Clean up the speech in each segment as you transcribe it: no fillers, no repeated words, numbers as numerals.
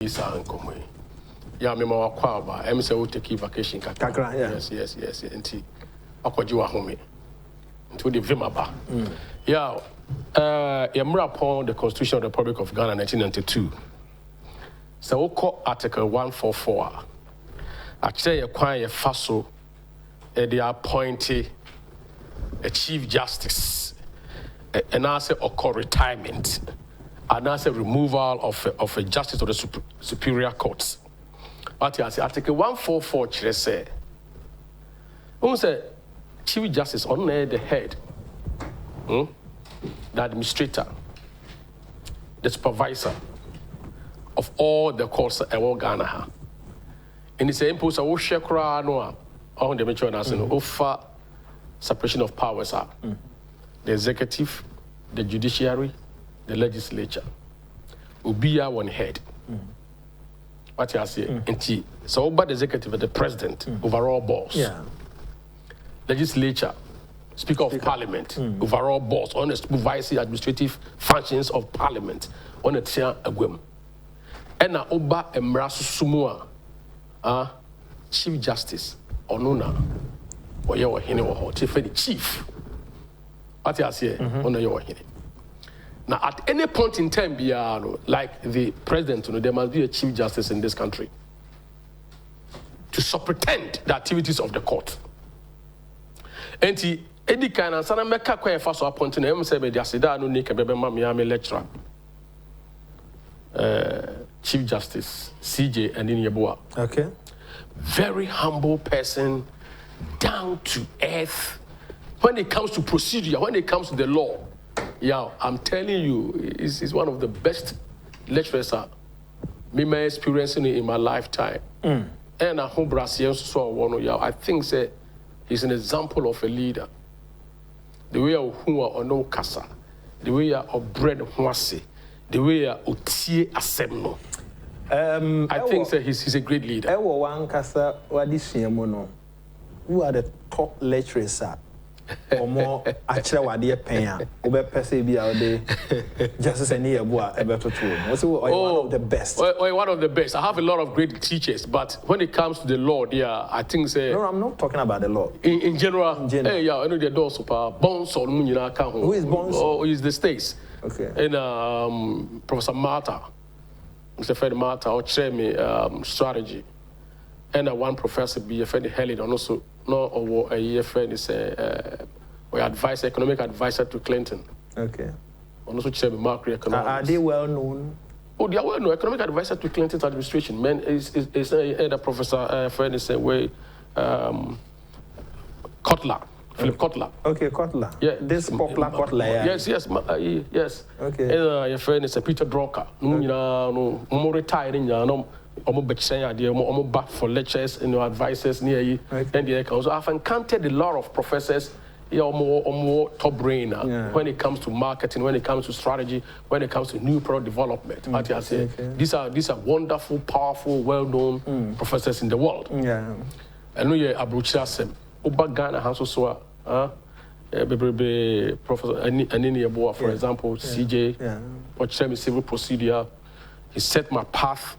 Isa nkomo. Ya me ma wakwa aba, em say we take vacation kakra. Yes. Enti akwaji wa home. Enti the vim aba. Yeah, upon the Constitution of the Republic of Ghana 1992. So we call Article 144. Actually, a faso they appoint a Chief Justice, and also occur retirement, and also removal of a Justice of the Superior Courts. But I say Article 144 say, who say Chief Justice on the head, the administrator, the supervisor of all the courts in Ghana. And it's an impulse of share no on the mention as an offer separation of powers are the executive, the judiciary, the legislature. Ubia one head. What you say? So over the executive, the president, overall boss. Yeah. Legislature, Speaker of Parliament, overall boss, on the supervisory administrative functions of Parliament, on the tier agwem. And na oba emrasu sumua, Chief Justice, onuna, oye wahine waho, chief. What you say? Ono ye wahine. Now, at any point in time, like the president, there must be a Chief Justice in this country to superintend the activities of the court. And he, Eddie Kana, Sana Meka Quay Faso appointing him, say, Mediasida, no Nika Bebe Miami lecturer, Chief Justice, CJ, and in Yabua. Okay. Very humble person, down to earth. When it comes to procedure, when it comes to the law, yeah, I'm telling you, he's one of the best lecturers me experiencing in my lifetime. And I hope Brazil saw one. Yeah, I think he's an example of a leader. The way of who are no kasa, the way of bread huase, the way of otie asemno. I think he's a great leader. Who are the top lecturers? Or more actually what they pay. Obe pese bi ade justice any eboa ebeto to. One of the best. One of the best. I have a lot of great teachers, but when it comes to the law, I think No, I'm not talking about the law. In general. Hey, yeah, I know the door super Bones or Munina Kaho. Who is Bones? Oh, he's the States. Okay. And Professor Martha, Mr. Fred Martha, or chair me strategy. And one professor be a friend Helen, and also no a year friend is we advisor, economic advisor to Clinton. Okay. And also chair me macroeconomics. Are they well known? Oh, they are well known. Economic advisor to Clinton's administration. Man, is a professor friend is way Kotler. Philip Kotler. Okay, Kotler. Yeah. This popular Kotler. Yeah. Yes. Okay. And your friend is a Peter Drucker. No, more retiring, no. I'm back for lectures and advisors near you. And the so I've encountered a lot of professors, more top brain when it comes to marketing, when it comes to strategy, when it comes to new product development. These are wonderful, powerful, well-known professors in the world. Yeah. And we are Abruchasem. Oba Ghana has also Professor Anini Yabua, for example, CJ, or civil procedure. He set my path.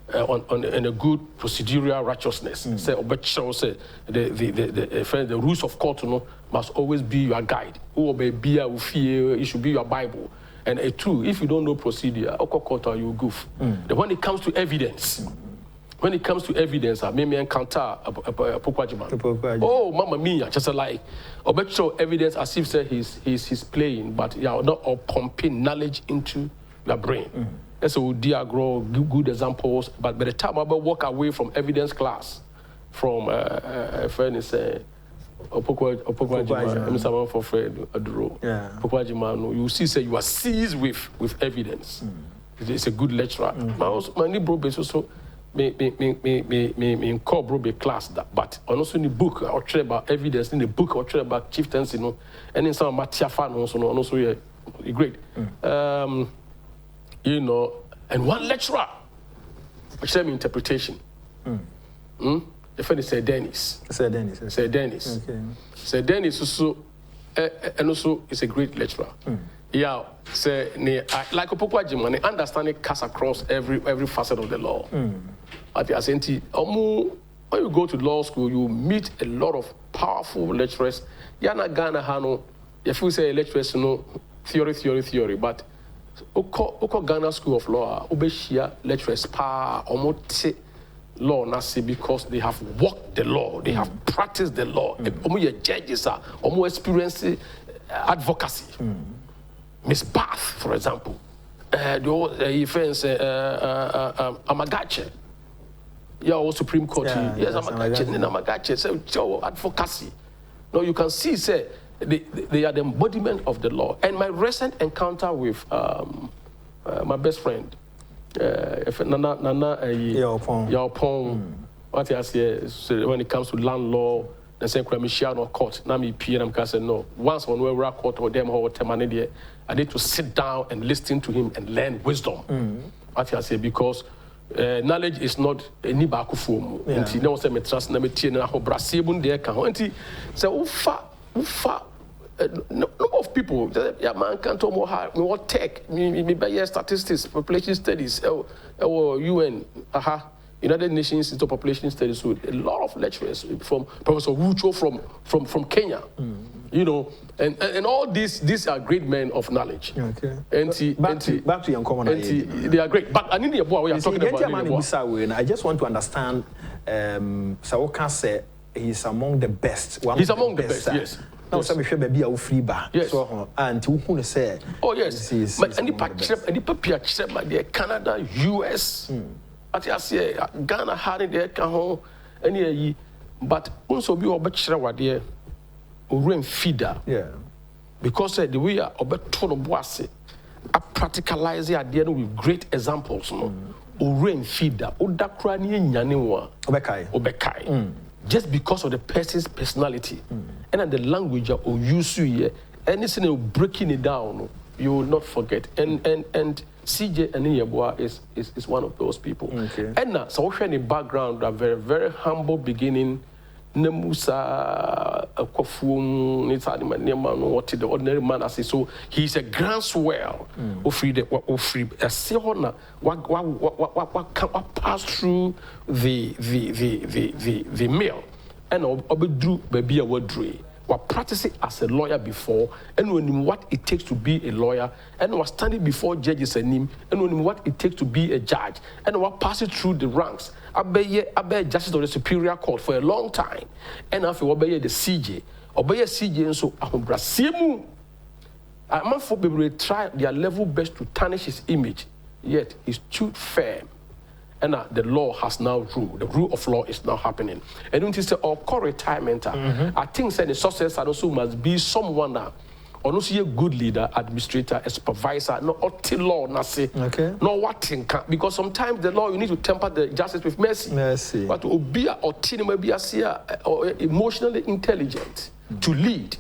On a good procedural righteousness. Say, the rules of court must always be your guide. It should be your Bible. And true, if you don't know procedure, you goof. When it comes to evidence, I may encounter Pukwajiman. Oh, Mamma Mia, just like evidence as if say he's playing, but you are not pumping knowledge into your brain. And so we grow good examples, but by the time I walk away from evidence class, from a friend is Opokwajiman for Fred Aduro, Opokwajiman, you see say you are seized with evidence. It's a good lecturer. My new bro is also me call bro class that, but also in the book I try about evidence in the book I try about chieftaincy, and in some Matiafan also yeah, great. And one lecturer, which same interpretation. The friend is Sir Dennis. Sir Dennis. Okay. Sir Dennis also, and also is a great lecturer. Yeah, say like Opokwa Jimani, understanding cuts across every facet of the law. At the Asenti, when you go to law school, you meet a lot of powerful lecturers. Yana Ghana Hano, if you say lecturers, theory, but Oko Ghana School of Law, Ubeshia lecturers omote law nasi because they have walked the law, they have practiced the law. Omo judges are experienced advocacy. Miss Bath, for example, the friends Amagache, Supreme Court, yes, Amagache, so advocacy. Now you can see, say, they are the embodiment of the law. And my recent encounter with my best friend, Nana Agyapong, what I say, when it comes to land law. And say, "Michelle or court." Now me peer and say, "No. Once when we were court or them or temane, I need to sit down and listen to him and learn wisdom." What I say, because knowledge is not any akufo-addo. And you know, say me trust na me tie na ho brasebun de ka ho. And say ufa number of people. Yeah, man can't talk more hard. Me what tech, me by statistics, population studies, UN, United Nations Institute of Population Studies, so a lot of lecturers from Professor Wucho from Kenya, you know, and all these are great men of knowledge. Okay. Back to your common they are great. But I need boy we are talking about. I just want to understand. Sawoka said he's among the best. He's among the best. Yes. Now, some people be a free bar. Yes. So, and who say? Oh yes. But any paper Canada, US. I say Ghana had it there, any but also be obechra wade or feeder. Yeah. Because the way I boase I practicalize the idea with great examples. No, or feeder, or dakrani nyanewa, obekai. Just because of the person's personality and the language or use you, anything breaking it down, you will not forget. And CJ and Yeboah is one of those people. Okay. And now, so we in background, a very, very humble beginning. Nemusa Kofum, what the ordinary man I say. So he's a groundswell of free a sihona what pass through the mill and obedru baby a word what practicing as a lawyer before, and when what it takes to be a lawyer, and was standing before judges and him, and when what it takes to be a judge, and what passing through the ranks, obey justice of the superior court for a long time, and after obey the CJ, and so Brasimu. I'm not for people to try their level best to tarnish his image, yet he stood firm. And the law has now ruled. The rule of law is now happening. And when you say, call retirement, I think the success also must be someone or not a good leader, administrator, a supervisor, no law, no what because sometimes the law you need to temper the justice with mercy. But to be or emotionally intelligent to lead.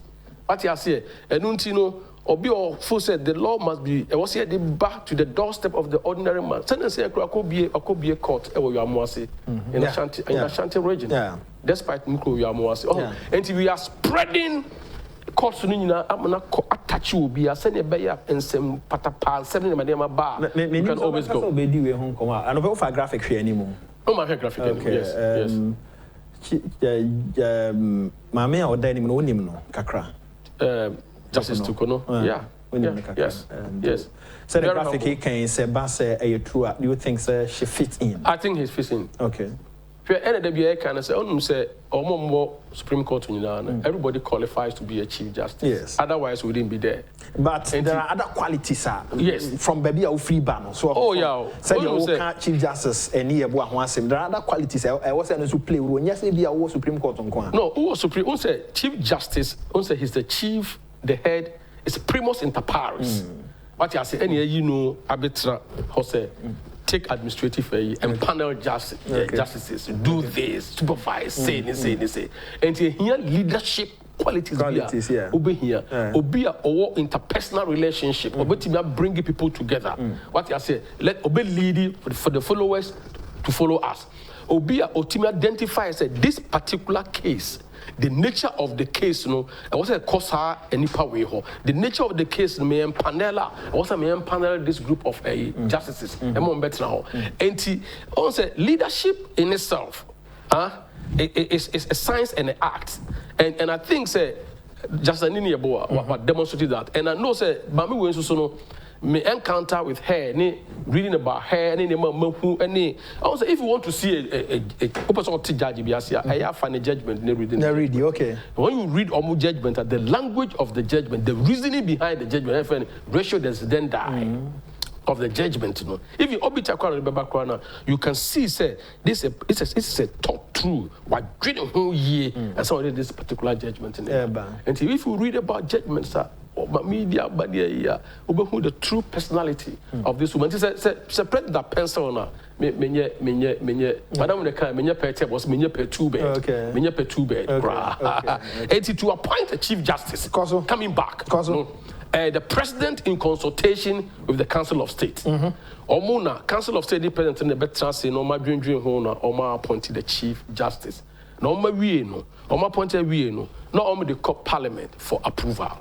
What you say, and you know. Obi or full said the law must be was here back to the doorstep of the ordinary man. Send say could be a court in Ashanti region. Yeah. Despite and we are spreading courts to attach you be a send a bayer and some patapa sending my bar. You can always go. I don't know if I graphic here anymore. Oh my graphic yes. Mame or denim no nim no kakra. Justice Tukono. Yes. So the graphic he can say, "Basse, are you true? Do you think she fits in?" I think he fits in. Okay. Can say, Supreme Court, everybody qualifies to be a Chief Justice. Yes. Otherwise, we wouldn't be there. But and there are other qualities, yes. From baby or free ban. So, say you Chief Justice and here, there are other qualities. I was saying to play when yes, be a Supreme Court on Kwan. No, who was Supreme? Who said Chief Justice? Who said he's the chief, the head, is primus inter pares. What you say, you know, arbitra, how say. Take administrative and panel justices, do this, supervise, say. And here leadership qualities here. Obe here. Obe or interpersonal relationship. Obe to bringing people together. What you say, let Obe lead for the followers to follow us. Obia Otimi identifies this particular case. The nature of the case, I was a cosa any power. The nature of the case, me and Panela, I was a me and Panela this group of justices. And also leadership in itself, it's a science and an act. And I think say just an what demonstrated that. And I know say Mami Wensusono me encounter with her, reading about her, and also if you want to see a person judge, I have find a judgment in reading. Okay. When you read Amoh judgment, the language of the judgment, the reasoning behind the judgment, ratio that's then die of the judgment. If you obit a you can see say this is a thought through what dream whole year and so this particular judgment in there. And if you read about judgments, media, but who the true personality of this woman. Separate that pencil now. Madam Pete was two bed. And to appoint a chief justice coming back. The president in consultation with the Council of State. Omuna, Council of State, the president in the better say no my dream Oma appointed the chief justice. No my appointed no only the court parliament for approval.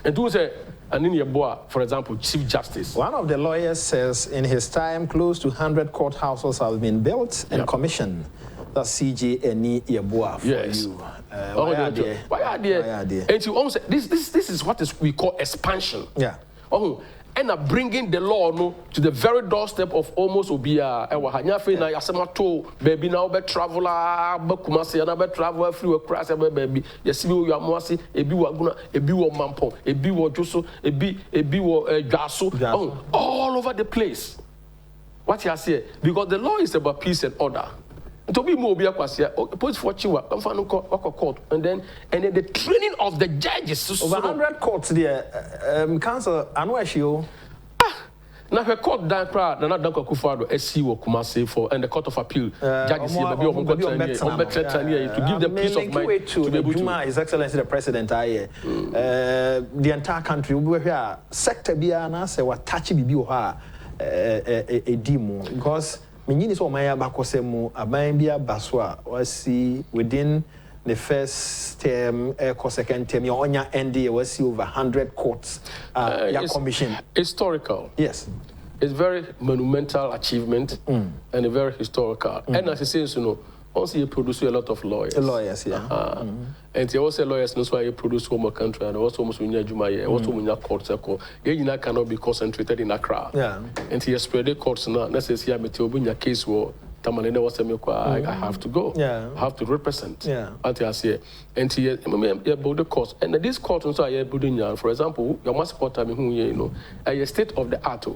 And do say and in your for example, Chief Justice. One of the lawyers says in his time, close to 100 courthouses have been built and commissioned. That's CJ and Yeboah for you. Why are there? And you also this is what we call expansion. Yeah. And bringing the law to the very doorstep of almost Obia. Na yasemato baby now be traveler be kumasi na be travel everywhere cross baby. Yesibi wo yamoasi ebi waguna ebi wo mampo ebi wo joso ebi wo gaso all over the place. What you say? Because the law is about peace and order. To be more post for Chiwa, court, and then the training of the judges. Over 100 courts there, council, and where she now her court down proud, not done akufo-addo, SC or Kumasi for and the Court of Appeal judges here, maybe to give them peace of mind to be able to. His Excellency the President, the entire country we were here. Sector biana say what touchy bibi a demo because. Meaning is what my abakosemu abambia baswa was see within the first term, second term, your onya ND was see over 100 courts commission. Historical. Yes. It's very monumental achievement and a very historical. And as it says, also you produce a lot of lawyers. Lawyers, yeah. And you also lawyers knows why you produce home country and also almost when you Juma, also when you court circle. You cannot be concentrated in Accra. Yeah. And you spread the courts now. Necessarily, when your case war, Tamalene was I have to go. Yeah. I have to represent. Yeah. Until I say, and you build the courts. And this court also are building. For example, your mass court time who a state of the art.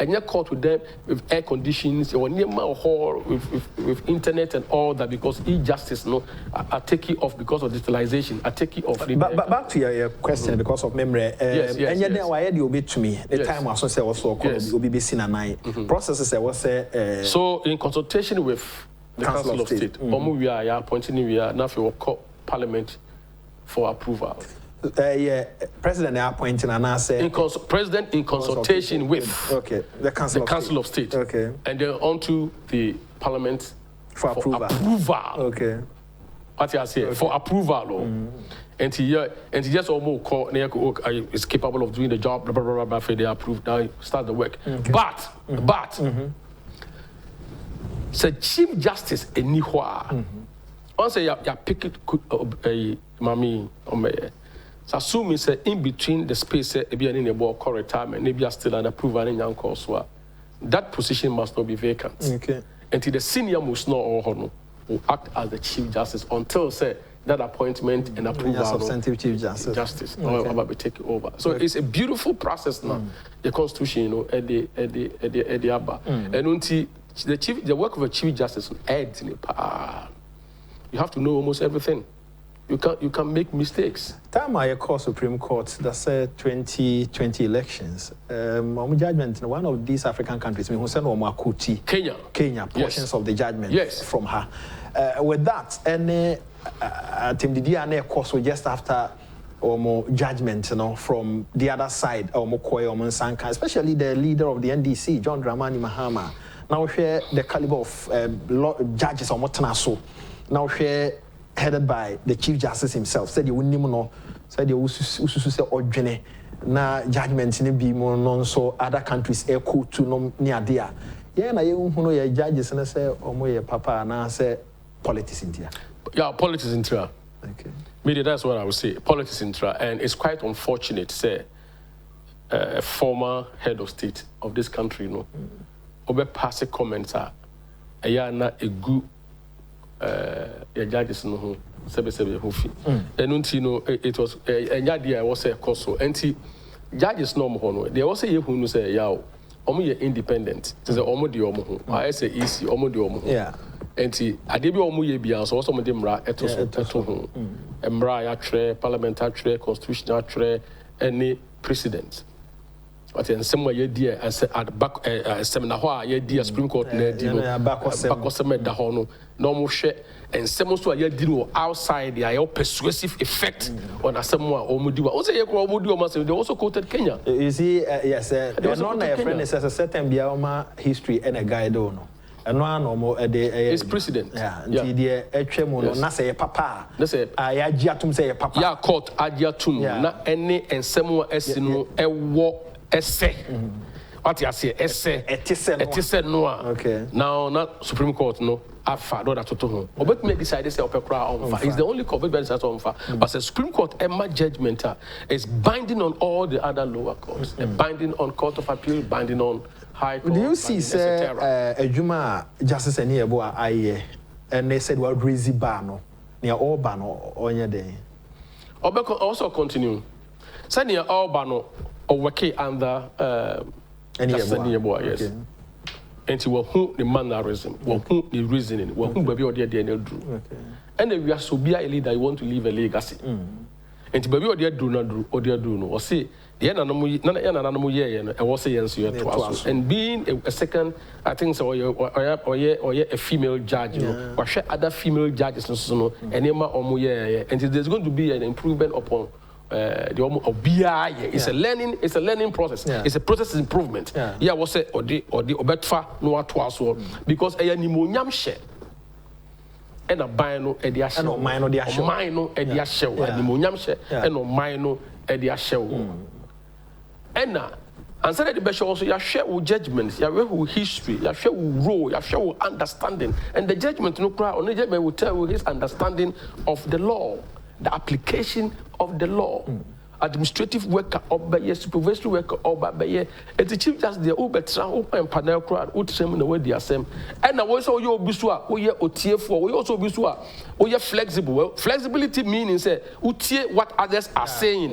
And you court with them with air conditions, or near my hall with internet and all that because e-justice are taking off because of digitalization. Are taking off. But back to your question because of memory. Yes. And yet why you obey to me? The time I saw was so called BBC and I processes I was so in consultation with the Council of State, we are appointing we are now for Parliament for approval. President appointing and I say President in consultation with the Council of State. Okay. And then on to the Parliament for approval. Okay. What you say for approval. And he just almost call is capable of doing the job, blah blah blah they approve, now start the work. Okay. But say Chief Justice Enihwa. Once you pick it mami so assuming say in between the space be in a ball retirement, maybe still an approval in young course. That position must not be vacant. Okay. Until the senior must not or will act as the Chief Justice until say that appointment and approval substantive Chief Justice. About to take over. So it's a beautiful process now. The Constitution, at the Abba. And until the work of a Chief Justice adds in it. You have to know almost everything. You can make mistakes. Time I call Supreme Court, that's 2020 elections. Judgment in one of these African countries, Kenya, portions of the judgment from her. With that, and Tim Didiane course just after judgment, from the other side, especially the leader of the NDC, John Dramani Mahama. Now share the caliber of judges on what so. Now share headed by the Chief Justice himself. Said you wouldn't know. Said you ususu odwene na judgment ni bi mo non so other countries echo to no near there. Yeah, na you know your judges and say omo ye papa na say politics in there. Yeah, politics in there. Okay. Media, that's what I would say. Politics in there, and it's quite unfortunate. Say a former head of state of this country, you know, over pass a comment a na a good judges no sebe hofi. And you know it was a yadia was a coso. And judges no more. They also who say yaw. Omo ye independent. It is a omo di omo. I say easy omo di omo. Yeah. Enti ade bi omo ye bia so omo de mra eto ho. Mra ya tre parliamentary constitutional tre any precedent. But in some way, dear, as at back seminar, ye dear Supreme Court, back was some da hono, normal share, and some also a deal outside the persuasive effect on a someone or Mudiwa. Also, they also quoted Kenya. You see, yes, non a friend is a certain Bioma history and a guide on. And one or more a day is precedent. Yeah, the Echemono, not say papa. Let's say Agyapong say papa. Yeah, court Agyapong, not any and someone else in a war. Essay. What you say? Essay. Etise noa. Okay. Now, not Supreme Court, no. Afa, no, that's what. But me decide say opera on fa. It's the only court that is on fa. But the Supreme Court, Emma judgment is binding on all the other lower courts. Binding on Court of Appeal, binding on High Court. Do you see, sir, a Juma Justice and Yeboa Aye, and they said, well, Breezy Bano, near Orban or your day. Obeko also continue. Say near Orban or working under any boy, yes. And he will who the mannerism, will who the reasoning, will who baby or dear do. And if you are so be a leader, you want to leave a legacy. And to baby or dear do not do, or dear do no, or say, the end animal year, and was a yes, you have and being a second, I think so, or a female judge, or share other female judges, and so, and Emma or Moya, and there's going to be an improvement upon. The BI it's a learning process. It's a process of improvement. Yeah, was it or the obetfa no atwaso because a nimonyam she and a bino e dia she and mino dia she mino e dia she nimonyam she and no mino e dia she and na and said the best also you share with judgments, you share with history, you share with role, you share with understanding, and the judgment no cry on the judgment will tell you his understanding of the law. The application of the law, administrative worker, or supervisory worker, or by the chief justice, the Ubetra, open panel crowd, would same in the way they are same. And now also your biswa, we are OTF4, we also biswa, we are flexible. Well, flexibility meaning say, utie what others are saying.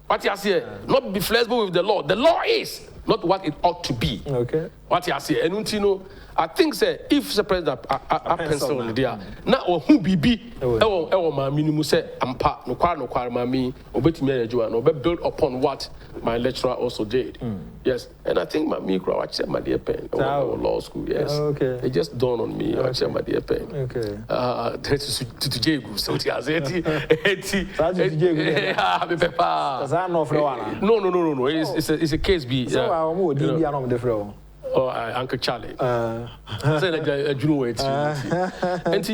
What you say, not be flexible with the law. The law is not what it ought to be. Okay. What you say, and you know. I think say if the president a pencil on there na or who be e ma minimum say ampa no kwar ma mi obetimi adwuma no be build upon what my lecturer also did. Yes, and I think my micro I said my dear pen law school. Yes. Okay. It just dawned on me. I said my dear pen. Okay. To Jegu so it has 80 No. It's a case be. So oh, Uncle Charlie. Say that you know it. And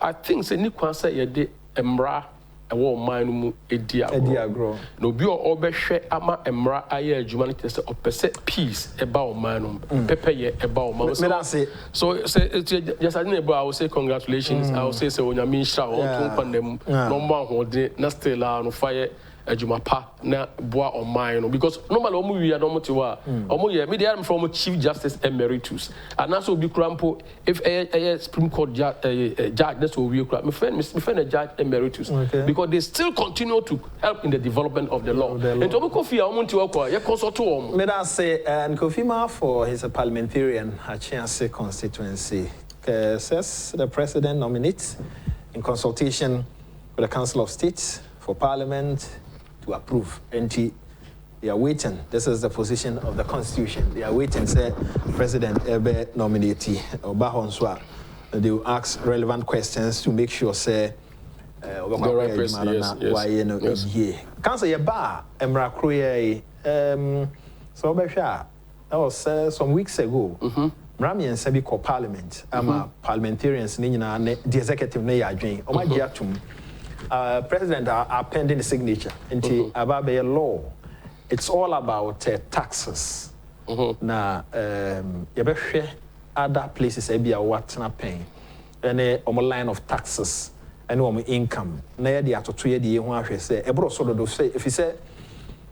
I think say Nikwa say ye de emra e wo man mu ediagro. No bi o be hwe ama emra aye adwuma no say opese peace eba o man no pepe ye eba o man. So say just I will say congratulations. I will say onyame hira o tun pandem no ma ho de na still no fire adwuma pa na boa on mine because normally omo wi na omo tiwa omo ye me dey am from Chief Justice Emeritus and also be crampo if a Supreme Court judge that's what we cram me friend a judge emeritus because they still continue to help in the development of the law and to Kofi omo tiwa kwa ye consult to omo me that say and Kofi Ma for his parliamentarian Achiase constituency says the president nominates in consultation with the Council of State for Parliament to approve. And they are waiting. This is the position of the Constitution. They are waiting, say, President Ebe nominee Obahonswa. They will ask relevant questions to make sure, say, the right person, yes. Council Yaba, Emra Kruye, so Besha, that was some weeks ago. Rami and Sebi called Parliament. Parliamentarians, the executive, President are pending the signature into a law. It's all about taxes. Now, other places be a what's not paying, and a line of taxes and income. Now, they are to 2 years. Say, a bro sort of say, if you say,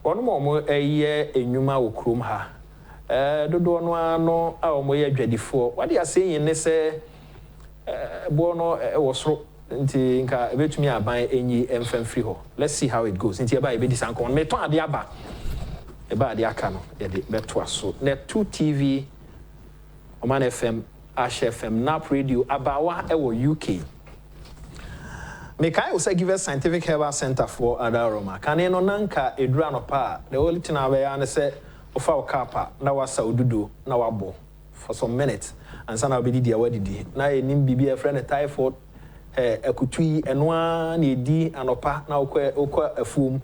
one more a year in Yuma will crum her. Do no, our way ready for what they are saying. They say, Bono was nka ebetumi aban enyi emfam free ho. Let's see how it goes. Nti eba ebe disanko me ton ade aba. Eba ade aka no ye de beto aso. Net 2 TV, Oman FM, Ash FM, NAP Radio, abawa ewo UK. Me kai we say give us scientific herbal center for Adaroma. Kan no nanka edura no pa. The only thing I be say ofa okapa na wasa odudo na wabo for some minutes and sana obedi dia wadidi. Na enim bibi e friend typhoid ekutui enwa na edi anopa na okwa afuom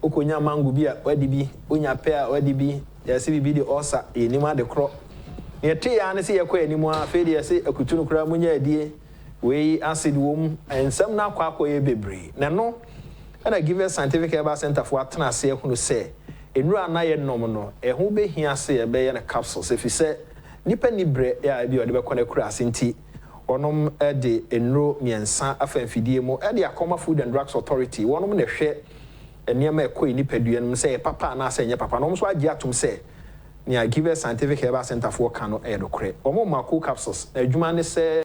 okonya mango bi a wadibi onya pe a wadibi ya se bibi de osa enima de kro ne te ya ne se yakwa enimu a fe de se akutu no kra munya adie we acid wom ensam na akwa ye bebre na no na give us scientific herbal center for atena se ehunu se enura na ye nom no ehu be hia se ye be ye na capsules if you say nipa nibre ya bi ode be kona kura asenti onom de enro miensa afamfidie mu de akoma food and drugs authority wonom na hwe eniema ekoi nipadua num say papa na say nya papa no so agi atom say ne give us scientific herbal center for kano edokre omo mako capsules adwuma ne say